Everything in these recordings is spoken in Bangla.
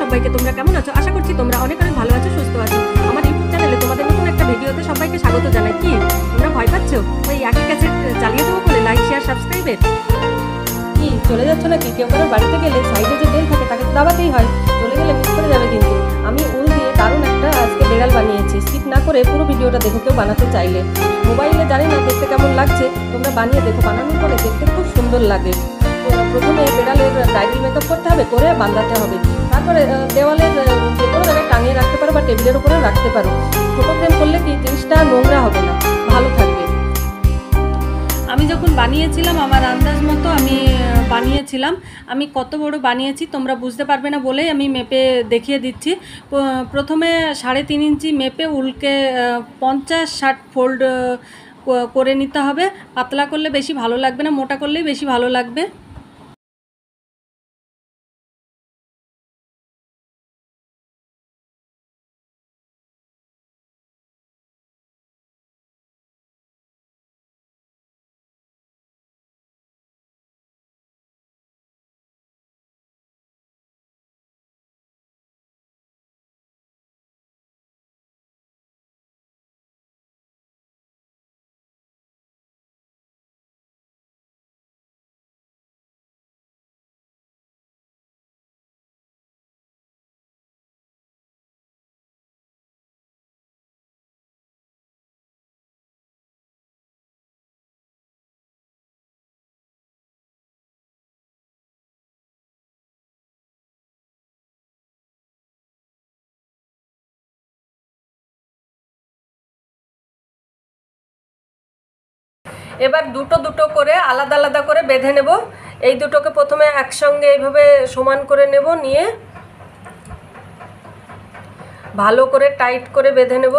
সবাইকে, তোমরা কেমন আছো? আশা করছি তোমরা অনেক অনেক ভালো আছো, সুস্থ আছো। আমার ইউটিউব চ্যানেলে তোমাদের নতুন একটা ভিডিওতে সবাইকে স্বাগত জানাই। কি তোমরা ভয় পাচ্ছ ওই একই ক্যাসেট চালিয়ে দেবো বলে? লাইক শেয়ার সাবস্ক্রাইবের কি চলে যাচ্ছ নাকি? কেউ কারোর বাড়িতে গেলে সাইডে যে বেল থাকে তাকে দাবাতেই হয়, চলে গেলে মিস করে যাবে। কিন্তু আমি উল দিয়ে দারুণ একটা আজকে বেড়াল বানিয়েছি। স্কিপ না করে পুরো ভিডিওটা দেখো কেউ বানাতে চাইলে। মোবাইলে জানি না দেখতে কেমন লাগছে, তোমরা বানিয়ে দেখো। বানানোর পরে দেখতে খুব সুন্দর লাগে। প্রথমে বেড়ালের ডাইরি মেকআপ করতে হবে, করে বাঁধাতে হবে। তারপরে দেওয়ালের যে কোনো জায়গায় টাঙিয়ে রাখতে পারো বা টেবিলের উপরেও রাখতে পারো। ফটো ফ্রেম করলে কি জিনিসটা নোংরা হবে না, ভালো থাকবে। আমি যখন বানিয়েছিলাম আমার আন্দাজ মতো আমি বানিয়েছিলাম। আমি কত বড় বানিয়েছি তোমরা বুঝতে পারবে না বলেই আমি মেপে দেখিয়ে দিচ্ছি। প্রথমে 3.5 ইঞ্চি মেপে উলকে 50-60 ফোল্ড করে নিতে হবে। পাতলা করলে বেশি ভালো লাগবে না, মোটা করলেই বেশি ভালো লাগবে। এবার দুটো দুটো করে আলাদা আলাদা করে বেঁধে নেব। এই দুটোকে প্রথমে একসঙ্গে এইভাবে সমান করে নেব, নিয়ে ভালো করে টাইট করে বেঁধে নেব।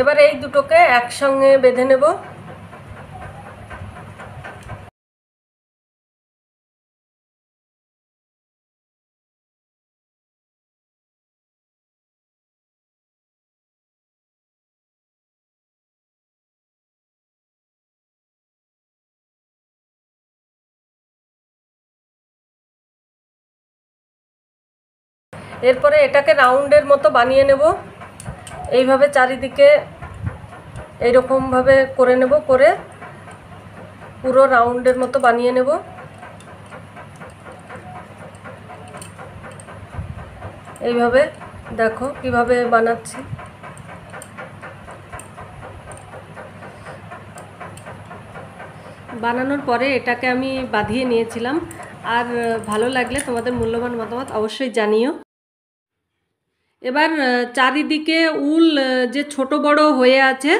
এবার এই দুটোকে একসঙ্গে বেঁধে নেব। এরপরে এটাকে রাউন্ডের মতো বানিয়ে নেব। এইভাবে চারিদিকে এইরকমভাবে করে নেব, করে পুরো রাউন্ডের মতো বানিয়ে নেব। এইভাবে দেখো কিভাবে বানাচ্ছি। বানানোর পরে এটাকে আমি বাঁধিয়ে নিয়েছিলাম। আর ভালো লাগলে তোমাদের মূল্যবান মতামত অবশ্যই জানিও। এবার চারিদিকে উল যে ছোট বড় হয়ে আছে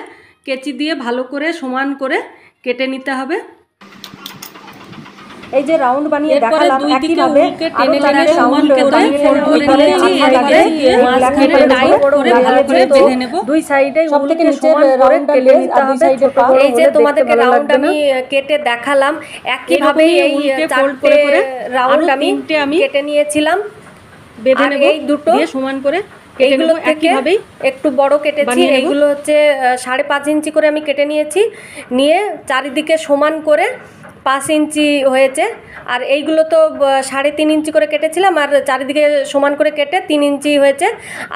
কেচি দিয়ে ভালো করে সমান করে কেটে নিতে হবে। এই যে রাউন্ড বানিয়ে দেখালাম, একইভাবে টেনে টেনে সমান করে ফোল্ড করে নিয়েছি। এবারে মাঝখানে টাইট করে ভালো করে বেঁধে নেব। দুই সাইডে উলকে সমান করে কেটে নিতে হবে। এই যে তোমাদেরকে রাউন্ড আমি কেটে দেখালাম, একইভাবে এই ফোল্ড করে করে রাউন্ড আমি কেটে নিয়েছিলাম, বেঁধে নেব। এই দুটো দিয়ে সমান করে এইগুলো একইভাবেই একটু বড় কেটেছি। এইগুলো হচ্ছে 5.5 ইঞ্চি করে আমি কেটে নিয়েছি, নিয়ে চারিদিকে সমান করে 5 ইঞ্চি হয়েছে। আর এইগুলো তো 3.5 ইঞ্চি করে কেটেছিলাম, আর চারিদিকে সমান করে কেটে 3 ইঞ্চি হয়েছে।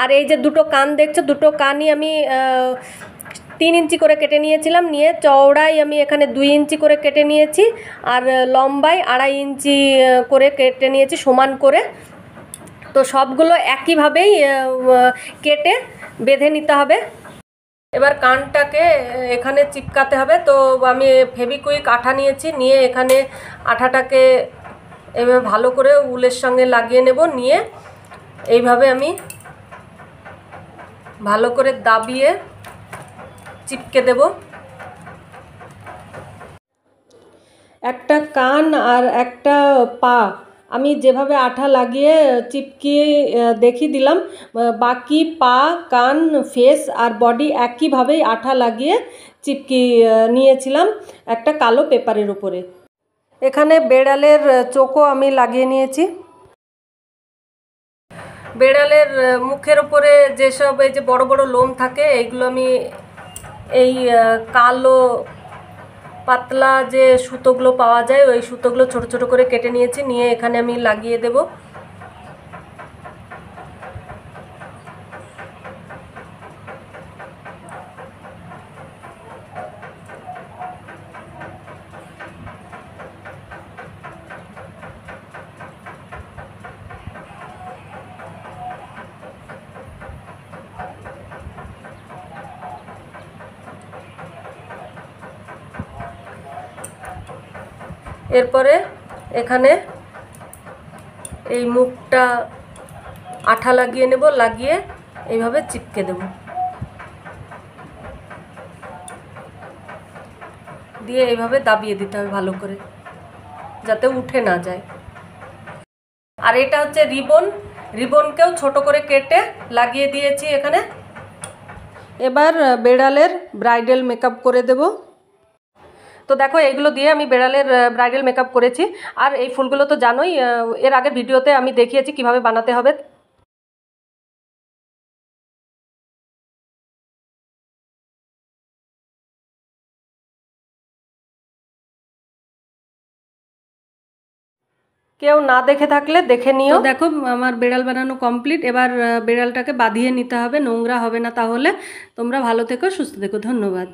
আর এই যে দুটো কান দেখছো, দুটো কানই আমি 3 ইঞ্চি করে কেটে নিয়েছিলাম, নিয়ে চওড়াই আমি এখানে 2 ইঞ্চি করে কেটে নিয়েছি, আর লম্বাই 2.5 ইঞ্চি করে কেটে নিয়েছি সমান করে। তো সবগুলো একইভাবেই কেটে বেঁধে নিতে হবে। এবার কানটাকে এখানে চিপকাতে হবে। তো আমি ফেভিকুইক আঠা নিয়েছি, নিয়ে এখানে আঠাটাকে এভাবে ভালো করে উলের সঙ্গে লাগিয়ে নেব। নিয়ে এইভাবে আমি ভালো করে দাবিয়ে চিপকে দেব। একটা কান আর একটা পা আমি যেভাবে আঠা লাগিয়ে চিপকিয়ে দেখিয়ে দিলাম, বাকি পা, কান, ফেস আর বডি একইভাবেই আঠা লাগিয়ে চিপকি নিয়েছিলাম একটা কালো পেপারের উপরে। এখানে বেড়ালের চোখও আমি লাগিয়ে নিয়েছি। বেড়ালের মুখের উপরে যেসব এই যে বড় বড় লোম থাকে এইগুলো আমি এই কালো পাতলা যে সুতোগুলো পাওয়া যায় ওই সুতোগুলো ছোট ছোট করে কেটে নিয়েছি, নিয়ে এখানে আমি লাগিয়ে দেব। এরপরে এখানে এই মুখটা আঠা লাগিয়ে নেব, লাগিয়ে এইভাবে চিপকে দেব, দিয়ে এইভাবে দাবিয়ে দিতে হবে ভালো করে যাতে উঠে না যায়। আর এটা হচ্ছে রিবন, রিবনকেও ছোট করে কেটে লাগিয়ে দিয়েছি এখানে। এবার বেড়ালের ব্রাইডাল মেকআপ করে দেব। তো দেখো এইগুলো দিয়ে আমি বেড়ালের ব্রাইডাল মেকআপ করেছি। আর এই ফুলগুলো তো জানোই, এর আগের ভিডিওতে আমি দেখিয়েছি কিভাবে বানাতে হবে। কেউ না দেখে থাকলে দেখে নিও। দেখো আমার বেড়াল বানানো কমপ্লিট। এবার বেড়ালটাকে বাঁধিয়ে নিতে হবে, নোংরা হবে না তাহলে। তোমরা ভালো থেকো, সুস্থ থেকো, ধন্যবাদ।